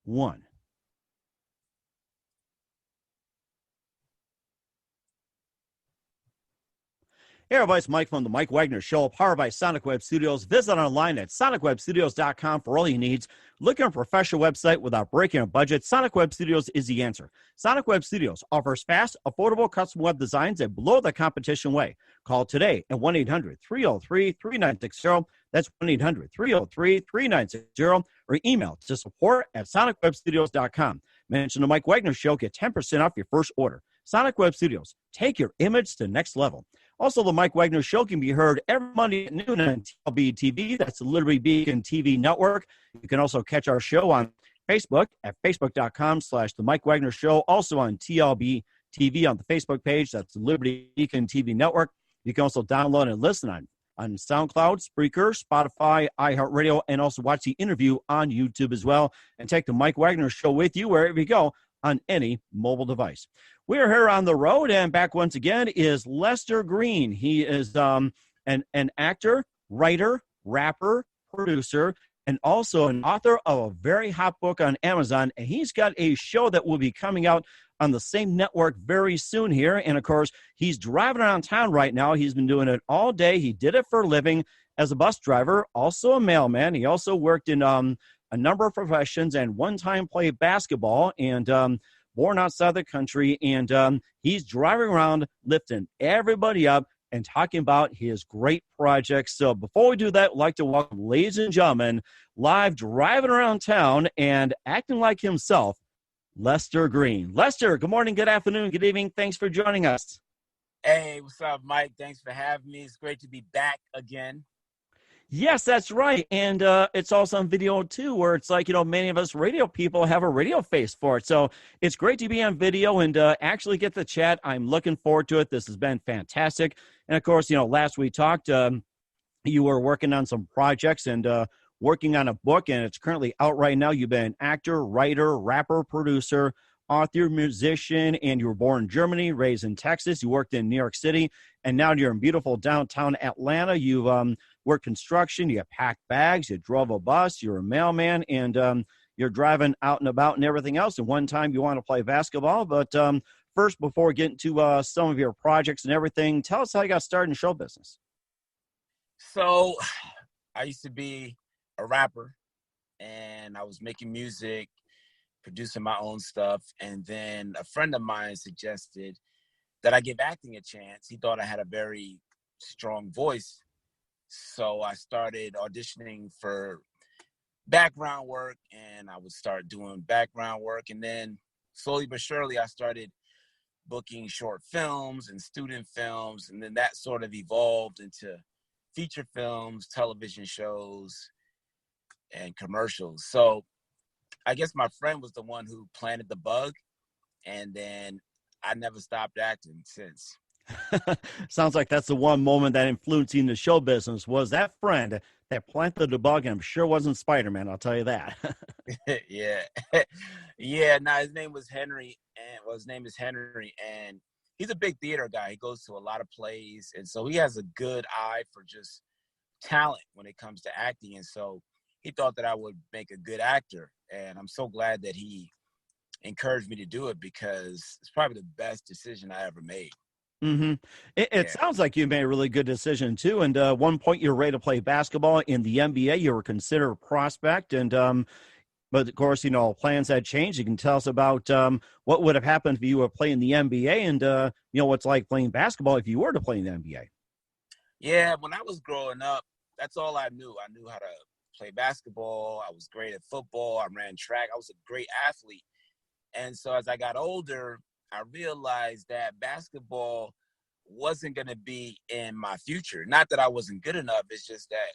one. Hey everybody, it's Mike from the Mike Wagner Show, powered by Sonic Web Studios. Visit online at sonicwebstudios.com for all your needs. Looking at a professional website without breaking a budget? Sonic Web Studios is the answer. Sonic Web Studios offers fast, affordable custom web designs that blow the competition away. Call today at 1-800-303-3960. That's 1-800-303-3960. Or email to support@sonicwebstudios.com. Mention the Mike Wagner Show. Get 10% off your first order. Sonic Web Studios. Take your image to the next level. Also, the Mike Wagner Show can be heard every Monday at noon on TLBTV. That's the Liberty Beacon TV network. You can also catch our show on Facebook at facebook.com/The Mike Wagner Show. Also on TLBTV on the Facebook page. That's the Liberty Beacon TV network. You can also download and listen on SoundCloud, Spreaker, Spotify, iHeartRadio, and also watch the interview on YouTube as well. And take the Mike Wagner Show with you wherever you go on any mobile device. We are here on the road, and back once again is Lester Greene. He is an actor, writer, rapper, producer, and also an author of a very hot book on Amazon. And he's got a show that will be coming out on the same network very soon here. And, of course, he's driving around town right now. He's been doing it all day. He did it for a living as a bus driver, also a mailman. He also worked in a number of professions and one time played basketball and born outside the country. And he's driving around, lifting everybody up and talking about his great projects. So before we do that, I'd like to welcome, ladies and gentlemen, live driving around town and acting like himself, Lester Greene. Lester, good morning, good afternoon, good evening. Thanks for joining us. Hey, what's up, Mike? Thanks for having me. It's great to be back again. Yes, that's right. And it's also on video, too, where it's like, many of us radio people have a radio face for it. So it's great to be on video and actually get the chat. I'm looking forward to it. This has been fantastic. And, of course, last we talked, you were working on some projects and working on a book, and it's currently out right now. You've been an actor, writer, rapper, producer, author, musician, and you were born in Germany, raised in Texas. You worked in New York City, and now you're in beautiful downtown Atlanta. You've worked construction, you packed bags, you drove a bus, you're a mailman, and you're driving out and about and everything else. And one time you want to play basketball. But first, before getting to some of your projects and everything, tell us how you got started in show business. So I used to be a rapper, and I was making music, producing my own stuff. And then a friend of mine suggested that I give acting a chance. He thought I had a very strong voice. So I started auditioning for background work, and I would start doing background work. And then slowly but surely, I started booking short films and student films. And then that sort of evolved into feature films, television shows, and commercials. So I guess my friend was the one who planted the bug, and then I never stopped acting since. Sounds like that's the one moment that influenced you in the show business was that friend that planted the bug, and I'm sure it wasn't Spider-Man, I'll tell you that. Yeah. Yeah, no, his name was Henry, and his name is Henry, and he's a big theater guy. He goes to a lot of plays, and so he has a good eye for just talent when it comes to acting, and so he thought that I would make a good actor, and I'm so glad that he encouraged me to do it because it's probably the best decision I ever made. Mm-hmm. It sounds like you made a really good decision, too. And at one point, you were ready to play basketball in the NBA. You were considered a prospect. And but, of course, plans had changed. You can tell us about what would have happened if you were playing the NBA and, what's like playing basketball if you were to play in the NBA. Yeah, when I was growing up, that's all I knew. I knew how to play basketball. I was great at football. I ran track. I was a great athlete. And so as I got older, I realized that basketball wasn't going to be in my future. Not that I wasn't good enough. It's just that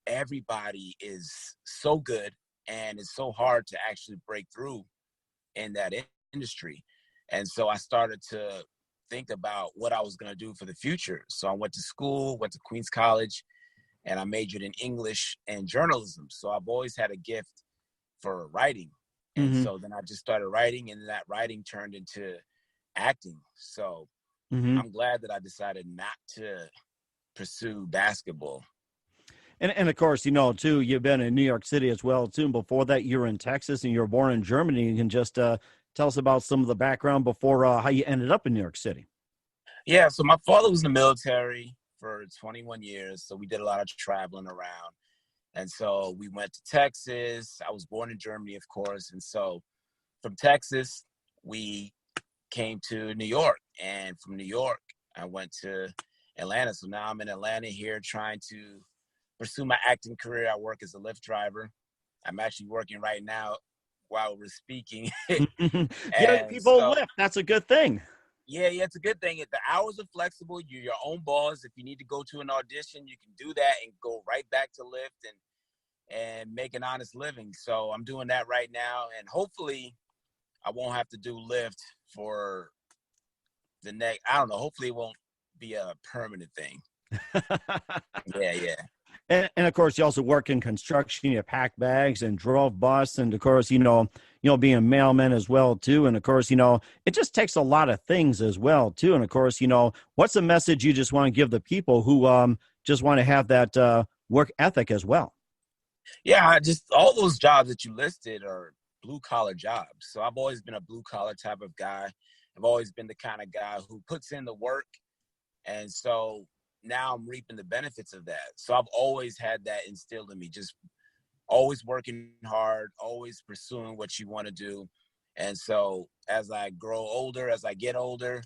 everybody is so good, and it's so hard to actually break through in that industry. And so I started to think about what I was going to do for the future. So I went to school, went to Queens College, and I majored in English and journalism. So I've always had a gift for writing. And so then I just started writing, and that writing turned into acting. So I'm glad that I decided not to pursue basketball. And of course, too, you've been in New York City as well, too. And before that, you were in Texas and you were born in Germany. You can just tell us about some of the background before how you ended up in New York City. Yeah, so my father was in the military for 21 years, so we did a lot of traveling around. And so we went to Texas. I was born in Germany, of course. And so from Texas, we came to New York. And from New York, I went to Atlanta. So now I'm in Atlanta here trying to pursue my acting career. I work as a Lyft driver. I'm actually working right now while we're speaking. Yeah, And people so, lift. That's a good thing. yeah, it's a good thing. The hours are flexible. You're your own boss. If you need to go to an audition, you can do that and go right back to Lyft and make an honest living. So I'm doing that right now. And hopefully I won't have to do Lyft for the next, I don't know, hopefully it won't be a permanent thing. Yeah. And of course, you also work in construction. You pack bags and drove bus, and of course, being a mailman as well too. And of course, it just takes a lot of things as well too. And of course, what's the message you just want to give the people who just want to have that work ethic as well? Yeah, just all those jobs that you listed are blue collar jobs. So I've always been a blue collar type of guy. I've always been the kind of guy who puts in the work. And so now I'm reaping the benefits of that. So I've always had that instilled in me, just always working hard, always pursuing what you want to do. And so as I get older,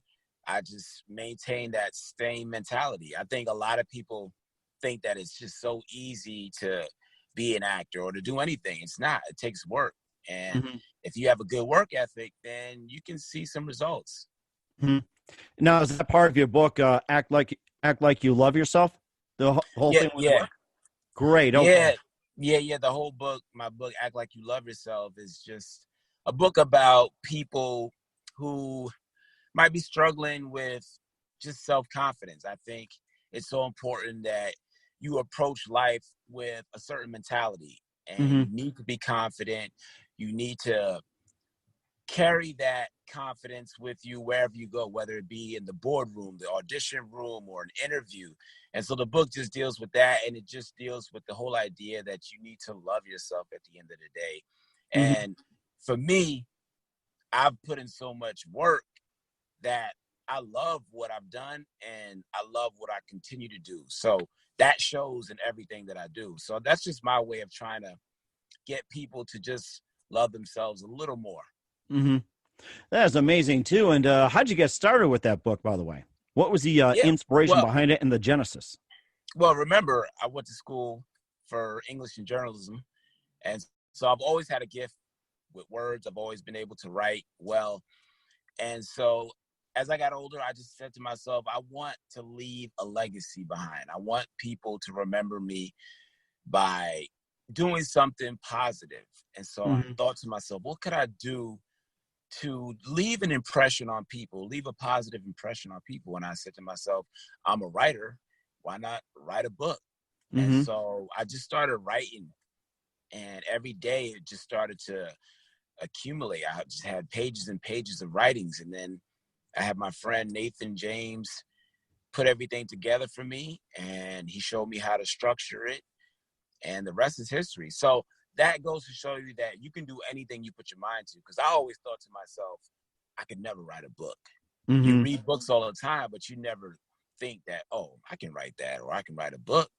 I just maintain that same mentality. I think a lot of people think that it's just so easy to be an actor or to do anything. It's not. It takes work. And if you have a good work ethic, then you can see some results. Mm-hmm. Now, is that part of your book, Act Like You Love Yourself? The whole thing with work? Great. Okay. Yeah. The whole book, my book, Act Like You Love Yourself, is just a book about people who might be struggling with just self-confidence. I think it's so important that you approach life with a certain mentality, and you need to be confident. You need to carry that confidence with you wherever you go, whether it be in the boardroom, the audition room, or an interview. And so the book just deals with that, and it just deals with the whole idea that you need to love yourself at the end of the day. And for me, I've put in so much work that I love what I've done, and I love what I continue to do. So that shows in everything that I do. So that's just my way of trying to get people to just love themselves a little more. That is amazing too. And how'd you get started with that book, by the way? What was the inspiration behind it and the genesis? Well, remember, I went to school for English and journalism. And so I've always had a gift with words. I've always been able to write well. And so as I got older, I just said to myself, I want to leave a legacy behind. I want people to remember me by doing something positive. And so I thought to myself, what could I do to leave an impression on people, leave a positive impression on people? And I said to myself, I'm a writer. Why not write a book? And so I just started writing. And every day it just started to accumulate. I just had pages and pages of writings. And then I had my friend Nathan James put everything together for me, and he showed me how to structure it. And the rest is history. So that goes to show you that you can do anything you put your mind to. Because I always thought to myself, I could never write a book. You read books all the time, but you never think that, oh, I can write that, or I can write a book.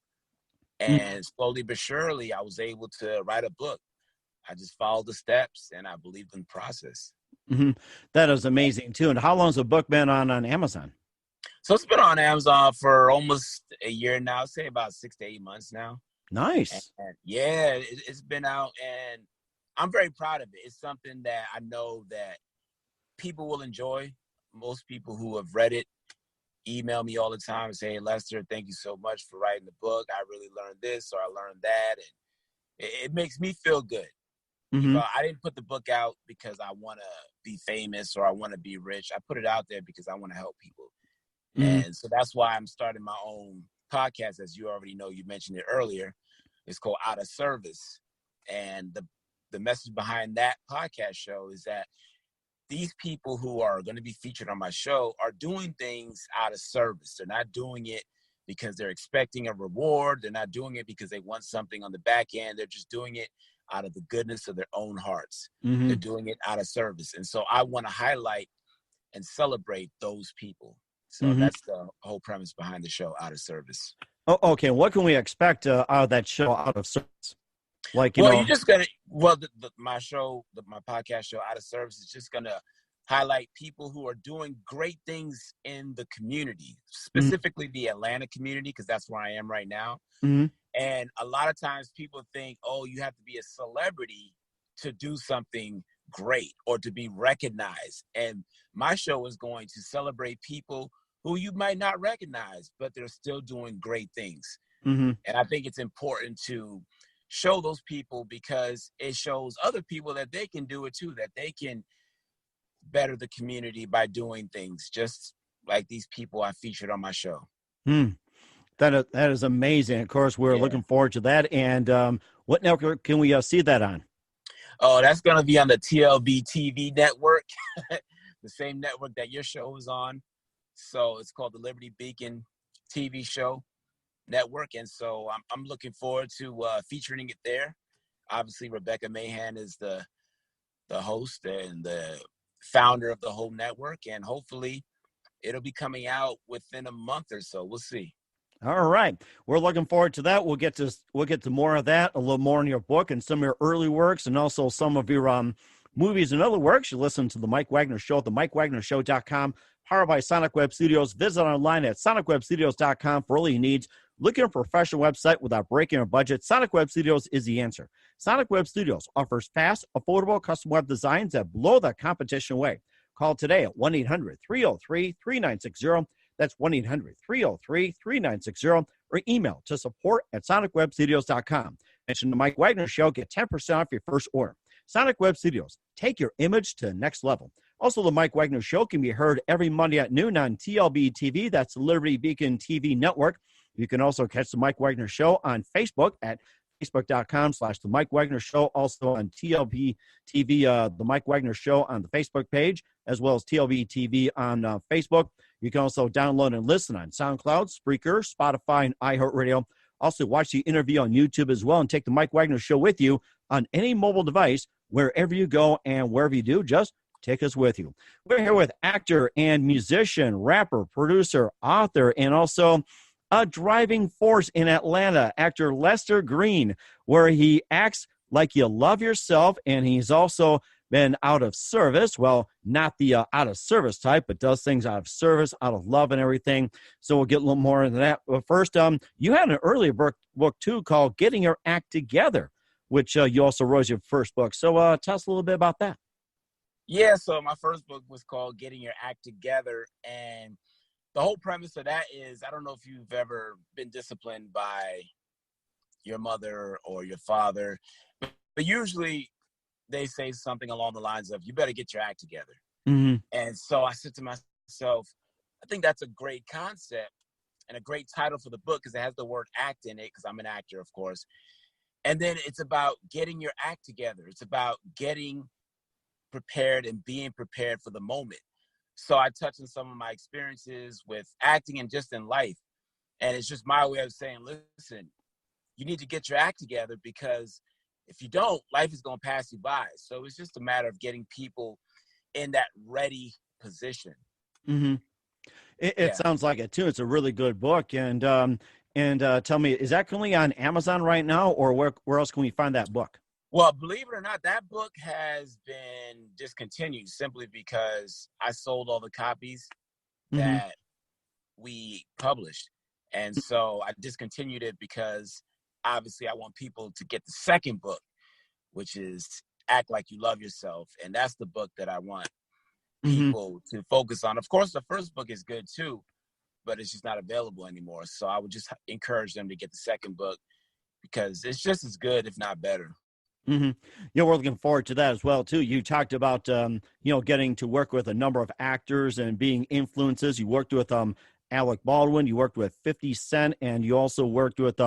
And slowly but surely, I was able to write a book. I just followed the steps, and I believed in the process. That is amazing too. And how long has the book been on Amazon? So it's been on Amazon for almost a year now. I'd say about 6 to 8 months now. Nice. And yeah, it's been out, and I'm very proud of it. It's something that I know that people will enjoy. Most people who have read it email me all the time and say, hey, Lester, thank you so much for writing the book. I really learned this, or I learned that. And it makes me feel good. I didn't put the book out because I want to be famous or I want to be rich. I put it out there because I want to help people. And so that's why I'm starting my own podcast. As you already know, you mentioned it earlier. It's called Out of Service. And the message behind that podcast show is that these people who are going to be featured on my show are doing things out of service. They're not doing it because they're expecting a reward. They're not doing it because they want something on the back end. They're just doing it out of the goodness of their own hearts. Mm-hmm. They're doing it out of service. And so I want to highlight and celebrate those people. So Mm-hmm. that's the whole premise behind the show, Out of Service. Oh, okay. What can we expect out of that show, Out of Service? Like, You're just going to, my podcast show, Out of Service, is just going to highlight people who are doing great things in the community, specifically the Atlanta community, because that's where I am right now. Mm-hmm. And a lot of times people think, oh, you have to be a celebrity to do something great or to be recognized. And my show is going to celebrate people who you might not recognize, but they're still doing great things. Mm-hmm. And I think it's important to show those people because it shows other people that they can do it too, that they can better the community by doing things just like these people I featured on my show. That is amazing. Of course, we're looking forward to that. And what network can we see that on? Oh, that's going to be on the TLBTV network, the same network that your show is on. So it's called the Liberty Beacon TV show network. And so I'm looking forward to featuring it there. Obviously, Rebecca Mahan is the host and the founder of the whole network. And hopefully it'll be coming out within a month or so. We'll see. All right. We're looking forward to that. We'll get to more of that, a little more in your book and some of your early works and also some of your movies and other works. You listen to the Mike Wagner Show at the MikeWagnerShow.com, powered by Sonic Web Studios. Visit online at SonicWebStudios.com for all your needs. Looking for a professional website without breaking your budget? Sonic Web Studios is the answer. Sonic Web Studios offers fast, affordable custom web designs that blow the competition away. Call today at 1-800-303-3960. That's 1-800-303-3960, or email to support@sonicwebstudios.com. Mention the Mike Wagner Show. Get 10% off your first order. Sonic Web Studios. Take your image to the next level. Also, the Mike Wagner Show can be heard every Monday at noon on TLBTV. That's the Liberty Beacon TV network. You can also catch the Mike Wagner Show on Facebook at Facebook.com/The Mike Wagner Show. Also on TLBTV, The Mike Wagner Show on the Facebook page, as well as TLBTV on Facebook. You can also download and listen on SoundCloud, Spreaker, Spotify, and iHeartRadio. Also, watch the interview on YouTube as well and take the Mike Wagner Show with you on any mobile device, wherever you go and wherever you do. Just take us with you. We're here with actor and musician, rapper, producer, author, and also a driving force in Atlanta, actor Lester Greene, where he acts like you love yourself, and he's also been out of service. Well, not the out of service type, but does things out of service, out of love and everything. So we'll get a little more into that. But first, you had an earlier book too called Getting Your Act Together, which you also wrote as your first book. So tell us a little bit about that. Yeah, so my first book was called Getting Your Act Together, and the whole premise of that is, I don't know if you've ever been disciplined by your mother or your father, but usually they say something along the lines of, you better get your act together. Mm-hmm. And so I said to myself, I think that's a great concept and a great title for the book because it has the word act in it, because I'm an actor, of course. And then it's about getting your act together. It's about getting prepared and being prepared for the moment. So I touched on some of my experiences with acting and just in life. And it's just my way of saying, listen, you need to get your act together, because if you don't, life is going to pass you by. So it's just a matter of getting people in that ready position. Mm-hmm. It sounds like it too. It's a really good book. And tell me, is that currently on Amazon right now, or where else can we find that book? Well, believe it or not, that book has been discontinued simply because I sold all the copies that we published. And so I discontinued it because obviously I want people to get the second book, which is Act Like You Love Yourself. And that's the book that I want people to focus on. Of course, the first book is good too, but it's just not available anymore. So I would just encourage them to get the second book because it's just as good, if not better. Mm-hmm. Yeah, we're looking forward to that as well, too. You talked about, getting to work with a number of actors and being influences. You worked with Alec Baldwin, you worked with 50 Cent, and you also worked with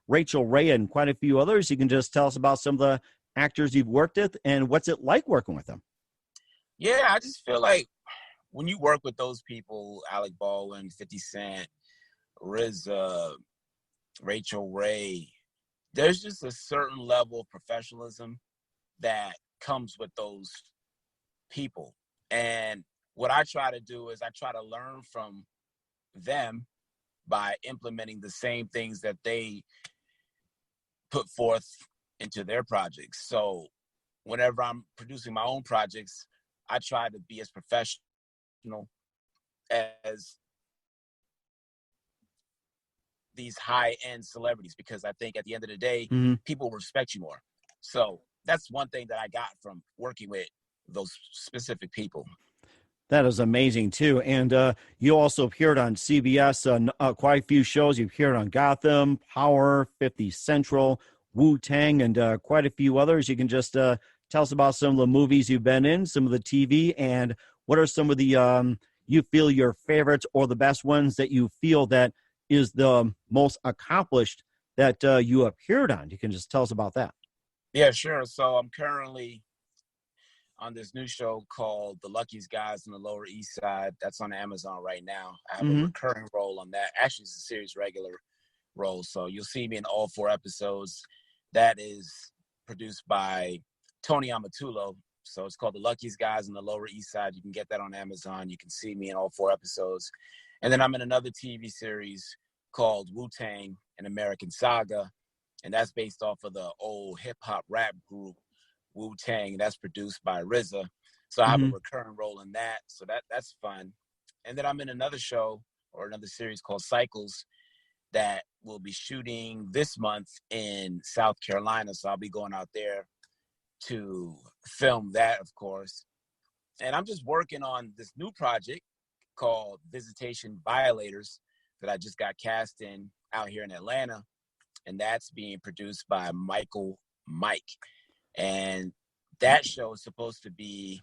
Rachel Ray and quite a few others. You can just tell us about some of the actors you've worked with and what's it like working with them. Yeah, I just feel like when you work with those people, Alec Baldwin, 50 Cent, RZA, Rachel Ray. There's just a certain level of professionalism that comes with those people. And what I try to do is I try to learn from them by implementing the same things that they put forth into their projects. So whenever I'm producing my own projects, I try to be as professional as these high-end celebrities, because I think at the end of the day, people respect you more. So that's one thing that I got from working with those specific people. That is amazing, too. And you also appeared on CBS on quite a few shows. You appeared on Gotham, Power, 50 Central, Wu-Tang, and quite a few others. You can just tell us about some of the movies you've been in, some of the TV, and what are some of the you feel your favorites or the best ones that you feel that is the most accomplished that you appeared on? You can just tell us about that. Yeah, sure. So I'm currently on this new show called The Luckiest Guys on the Lower East Side. That's on Amazon right now. I have a recurring role on that. Actually, it's a series regular role. So you'll see me in all 4 episodes. That is produced by Tony Amatullo. So it's called The Luckiest Guys on the Lower East Side. You can get that on Amazon. You can see me in all 4 episodes. And then I'm in another TV series called Wu-Tang, an American Saga. And that's based off of the old hip-hop rap group Wu-Tang. That's produced by RZA. So I have a recurring role in that. So that's fun. And then I'm in another show or another series called Cycles that will be shooting this month in South Carolina. So I'll be going out there to film that, of course. And I'm just working on this new project called Visitation Violators that I just got cast in out here in Atlanta. And that's being produced by Mike. And that show is supposed to be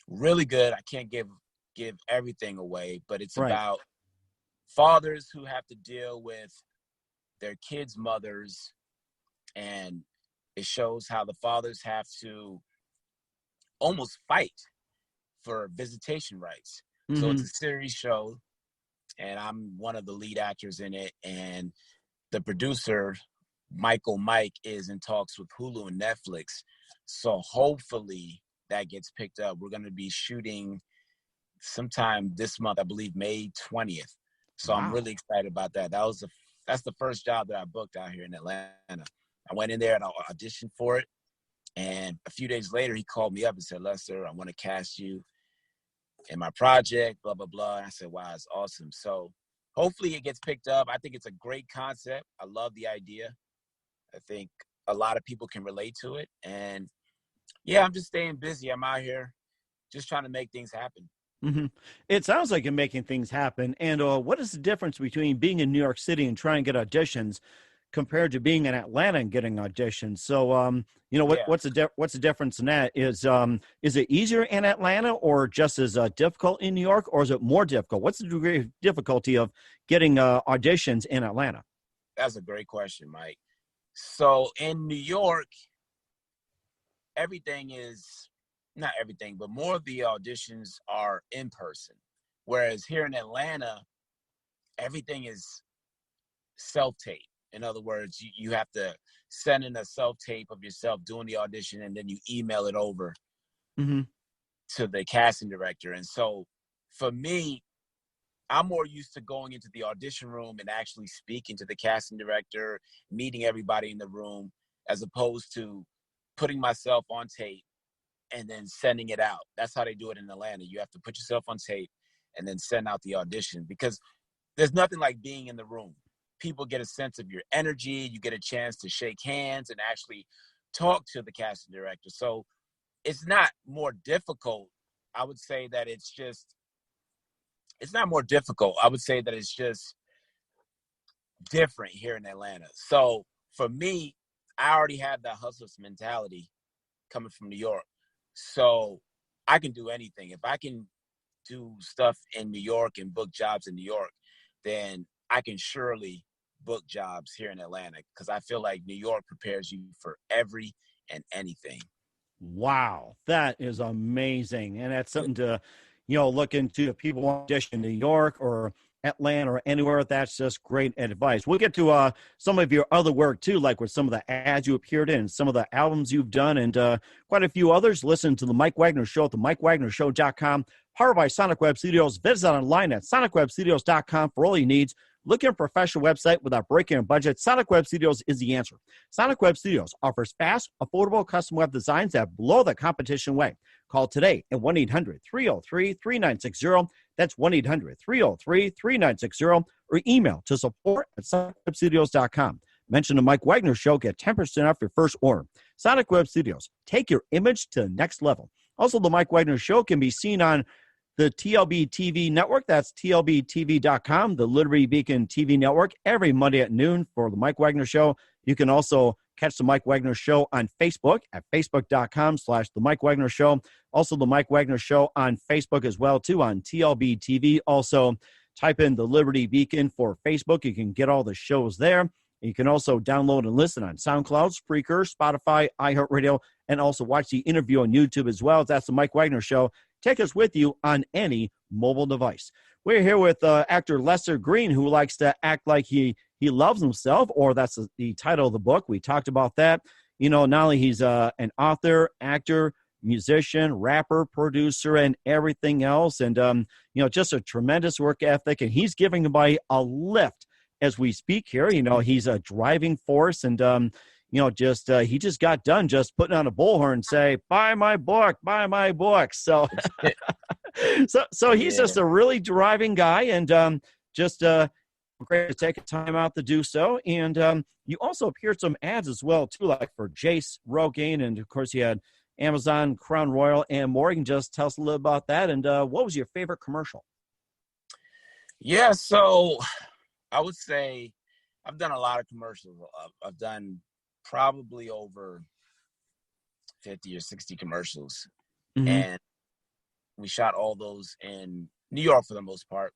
really good. I can't give everything away, but it's about fathers who have to deal with their kids' mothers, and it shows how the fathers have to almost fight for visitation rights. So it's a series show, and I'm one of the lead actors in it, and the producer, Mike is in talks with Hulu and Netflix. So hopefully that gets picked up. We're going to be shooting sometime this month, I believe May 20th. So I'm really excited about that. That's the first job that I booked out here in Atlanta. I went in there and I auditioned for it. And a few days later, he called me up and said, Lester, I want to cast you in my project, blah, blah, blah. And I said, wow, it's awesome. So hopefully it gets picked up. I think it's a great concept. I love the idea. I think a lot of people can relate to it. And yeah, I'm just staying busy. I'm out here just trying to make things happen. It sounds like you're making things happen. And what is the difference between being in New York City and trying to get auditions compared to being in Atlanta and getting auditions? So, what's the difference in that? Is it easier in Atlanta or just as difficult in New York, or is it more difficult? What's the degree of difficulty of getting auditions in Atlanta? That's a great question, Mike. So in New York, everything is, not everything, but more of the auditions are in person. Whereas here in Atlanta, everything is self-tape. In other words, you have to send in a self-tape of yourself doing the audition, and then you email it over to the casting director. And so for me, I'm more used to going into the audition room and actually speaking to the casting director, meeting everybody in the room, as opposed to putting myself on tape and then sending it out. That's how they do it in Atlanta. You have to put yourself on tape and then send out the audition, because there's nothing like being in the room. People get a sense of your energy. You get a chance to shake hands and actually talk to the casting director. So it's not more difficult. I would say that it's not more difficult. I would say that it's just different here in Atlanta. So for me, I already have that hustler's mentality coming from New York. So I can do anything. If I can do stuff in New York and book jobs in New York, then I can surely book jobs here in Atlanta, because I feel like New York prepares you for every and anything. Wow, that is amazing. And that's something to, look into. If people want to audition in New York or Atlanta or anywhere, that's just great advice. We'll get to some of your other work too, like with some of the ads you appeared in, some of the albums you've done, and quite a few others. Listen to the Mike Wagner Show at the MikeWagnerShow.com, powered by Sonic Web Studios. Visit online at SonicWebStudios.com for all your needs. Look at a professional website without breaking a budget. Sonic Web Studios is the answer. Sonic Web Studios offers fast, affordable custom web designs that blow the competition away. Call today at 1-800-303-3960. That's 1-800-303-3960. Or email to support@sonicwebstudios.com. Mention the Mike Wagner Show. Get 10% off your first order. Sonic Web Studios. Take your image to the next level. Also, the Mike Wagner Show can be seen on the TLBTV network. That's TLBTV.com, the Liberty Beacon TV network, every Monday at noon for the Mike Wagner Show. You can also catch the Mike Wagner Show on Facebook at facebook.com/the Mike Wagner Show. Also, the Mike Wagner Show on Facebook as well, too, on TLBTV. Also, type in the Liberty Beacon for Facebook. You can get all the shows there. You can also download and listen on SoundCloud, Spreaker, Spotify, iHeartRadio, and also watch the interview on YouTube as well. That's the Mike Wagner Show. Take us with you on any mobile device. We're here with actor Lester Greene, who likes to act like he loves himself, or that's the title of the book. We talked about that. You know, not only he's an author, actor, musician, rapper, producer, and everything else. And, you know, just a tremendous work ethic. And he's giving everybody a lift as we speak here. You know, he's a driving force. And, you know, just he just got done just putting on a bullhorn and say, buy my book, buy my book. So, so he's just a really driving guy, and just great to take a time out to do so. And you also appeared some ads as well, too, like for Jace, Rogaine, and of course you had Amazon, Crown Royal, and more. You can just tell us a little about that. And what was your favorite commercial? Yeah, so I would say I've done a lot of commercials. I've done probably over 50 or 60 commercials. Mm-hmm. And we shot all those in New York for the most part.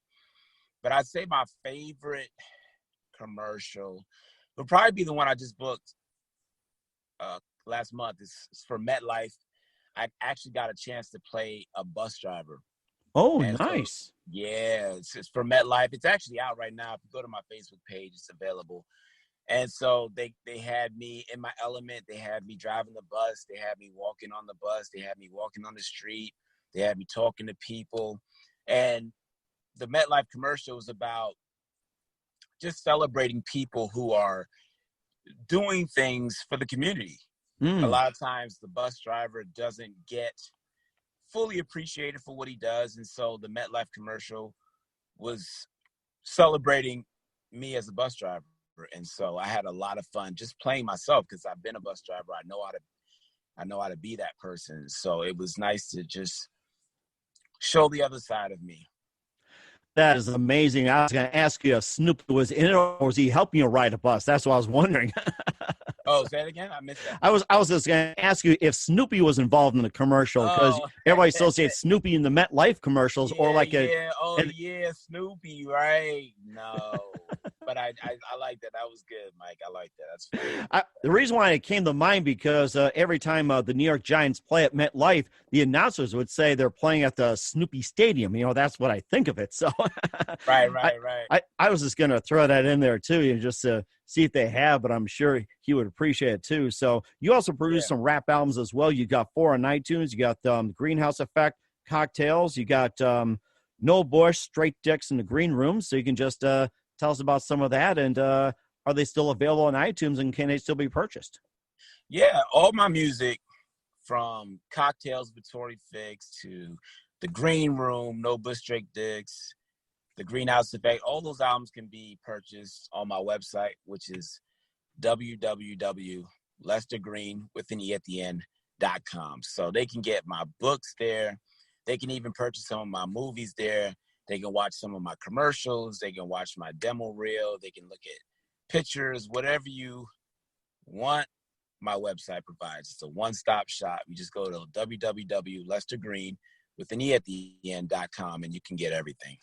But I'd say my favorite commercial would probably be the one I just booked last month. It's for MetLife. I actually got a chance to play a bus driver. Oh, and nice. So, yeah, it's for MetLife. It's actually out right now. If you go to my Facebook page, it's available. And so they had me in my element. They had me driving the bus. They had me walking on the bus. They had me walking on the street. They had me talking to people. And the MetLife commercial was about just celebrating people who are doing things for the community. A lot of times the bus driver doesn't get fully appreciated for what he does. And so the MetLife commercial was celebrating me as a bus driver. And so I had a lot of fun just playing myself, because I've been a bus driver. I know how to be that person. So it was nice to just show the other side of me. That is amazing. I was going to ask you if Snoopy was in it, or was he helping you ride a bus? That's what I was wondering. Oh, say it again? I missed that. I was just going to ask you if Snoopy was involved in the commercial, because everybody associates Snoopy in the MetLife commercials, or like Snoopy, right? No. But I like that. That was good, Mike. I like that. That's funny. The reason why it came to mind, because every time the New York Giants play at MetLife, the announcers would say they're playing at the Snoopy Stadium. You know, that's what I think of it. So right. I was just going to throw that in there too, and just to see if they have, but I'm sure he would appreciate it too. So you also produced some rap albums as well. You got 4 on iTunes. You got Greenhouse Effect, Cocktails. You got No Bush, Straight Dicks in the Green Room. So you can just tell us about some of that, and are they still available on iTunes, and can they still be purchased? Yeah, all my music, from Cocktails with Tory Fix to The Green Room, No Bush, Straight Dicks, The Greenhouse Effect, all those albums can be purchased on my website, which is www.lestergreene.com. So they can get my books there. They can even purchase some of my movies there. They can watch some of my commercials. They can watch my demo reel. They can look at pictures, whatever you want. My website provides. It's a one-stop shop. You just go to www.lestergreene.com, and you can get everything.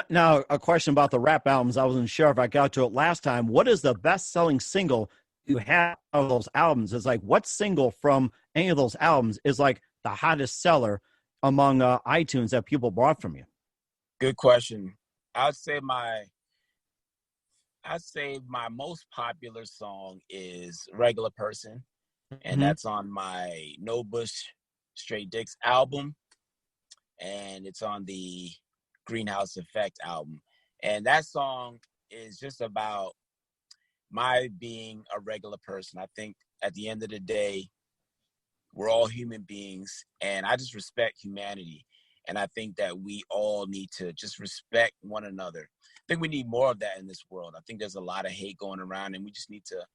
Now, a question about the rap albums. I wasn't sure if I got to it last time. What is the best-selling single you have of those albums? It's like, what single from any of those albums is like the hottest seller among iTunes that people bought from you? Good question. I'd say my most popular song is Regular Person, and Mm-hmm. that's on my No Bush Straight Dicks album, and it's on the Greenhouse Effect album. And that song is just about my being a regular person. I think at the end of the day, we're all human beings, and I just respect humanity. And I think that we all need to just respect one another. I think we need more of that in this world. I think there's a lot of hate going around, and we just need to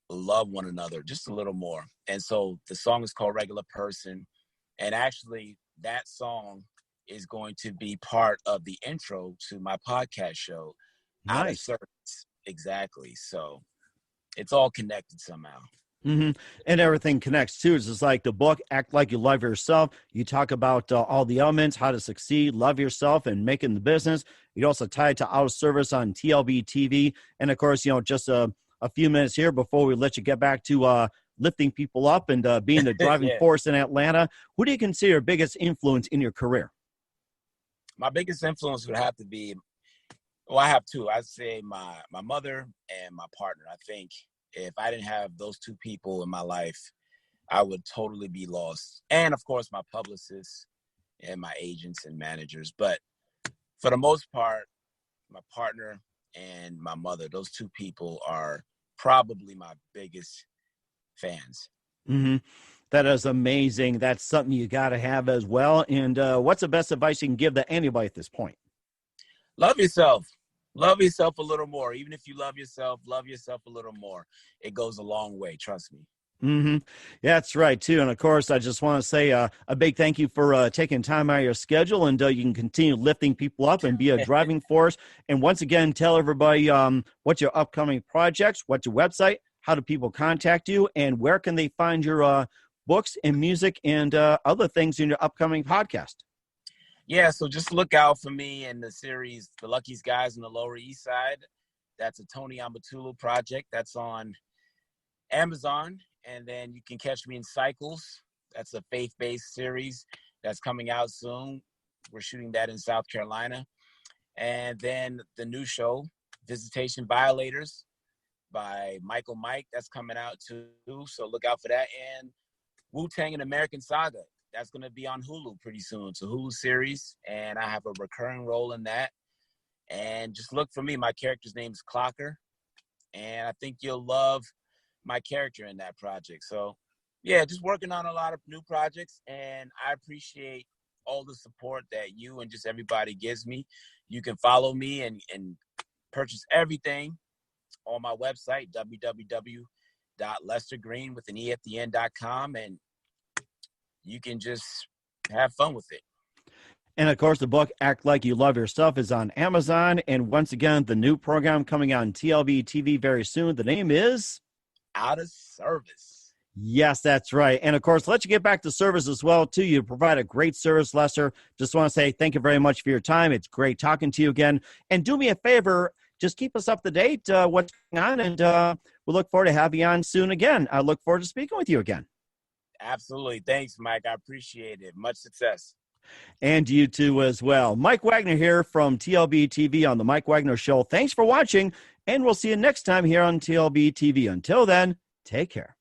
love one another just a little more. And so the song is called Regular Person. And actually, that song is going to be part of the intro to my podcast show, Out of Nice. Service. Exactly. So it's all connected somehow. Mm-hmm. And everything connects too. It's just like the book, Act Like You Love Yourself. You talk about all the elements, how to succeed, love yourself, and making the business. You also tie it to Out of Service on TLBTV. And of course, just a few minutes here before we let you get back to lifting people up and being the driving Yeah. force in Atlanta. Who do you consider your biggest influence in your career? My biggest influence would have to be, well, I have two. I'd say my mother and my partner. I think if I didn't have those two people in my life, I would totally be lost. And of course, my publicists and my agents and managers. But for the most part, my partner and my mother, those two people are probably my biggest fans. Mm-hmm. That is amazing. That's something you got to have as well. And what's the best advice you can give to anybody at this point? Love yourself. Love yourself a little more. Even if you love yourself a little more. It goes a long way. Trust me. Mm-hmm. Yeah, that's right, too. And, of course, I just want to say a big thank you for taking time out of your schedule, and you can continue lifting people up and be a driving force. And once again, tell everybody what's your upcoming projects, what's your website, how do people contact you, and where can they find your books and music and other things in your upcoming podcast. Yeah, so just look out for me in the series, The Luckiest Guys in the Lower East Side. That's a Tony Amatulu project. That's on Amazon. And then you can catch me in Cycles. That's a faith-based series that's coming out soon. We're shooting that in South Carolina. And then the new show, Visitation Violators by Michael Mike. That's coming out too. So look out for that. And Wu-Tang and American Saga. That's going to be on Hulu pretty soon. It's a Hulu series, and I have a recurring role in that. And just look for me. My character's name is Clocker, and I think you'll love my character in that project. So, yeah, just working on a lot of new projects, and I appreciate all the support that you and just everybody gives me. You can follow me and purchase everything on my website, www.lestergreene with an E at the end.com, and you can just have fun with it. And, of course, the book, Act Like You Love Yourself, is on Amazon. And once again, the new program coming on TLB TV very soon. The name is? Out of Service. Yes, that's right. And, of course, let you get back to service as well, too. You provide a great service, Lester. Just want to say thank you very much for your time. It's great talking to you again. And do me a favor, just keep us up to date what's going on. And we'll look forward to having you on soon again. I look forward to speaking with you again. Absolutely. Thanks, Mike. I appreciate it. Much success. And you too as well. Mike Wagner here from TLB TV on the Mike Wagner Show. Thanks for watching, and we'll see you next time here on TLB TV. Until then, take care.